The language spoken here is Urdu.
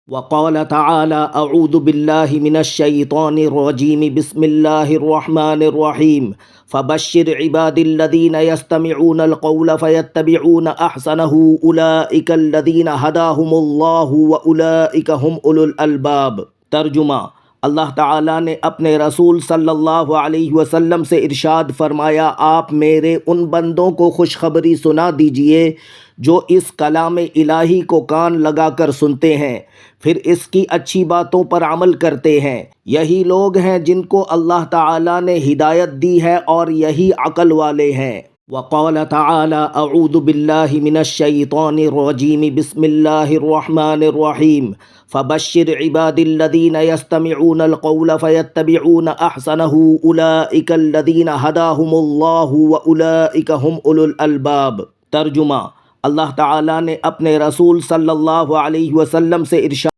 وقال تعالى أعوذ بالله من الشيطان الرجيم بسم الله الرحمن الرحيم فبشر عباد الذين يستمعون القول فيتبعون أحسنه أولئك الذين هداهم الله وأولئك هم أولو الألباب۔ ترجمہ: اللہ تعالیٰ نے اپنے رسول صلی اللہ علیہ وسلم سے ارشاد فرمایا، آپ میرے ان بندوں کو خوشخبری سنا دیجئے جو اس کلام الہی کو کان لگا کر سنتے ہیں، پھر اس کی اچھی باتوں پر عمل کرتے ہیں۔ یہی لوگ ہیں جن کو اللہ تعالیٰ نے ہدایت دی ہے اور یہی عقل والے ہیں۔ وقال تعالی اعوذ باللہ من الشیطان الرجیم بسم اللہ الرحمن الرحیم فبشر عباد الذین یستمعون القول فیتبعون احسنہ اولئک الذین ھداہم اللہ واولئک ھم اولو الالباب۔ ترجمہ: اللہ تعالیٰ نے اپنے رسول صلی اللہ علیہ وسلم سے ارشاد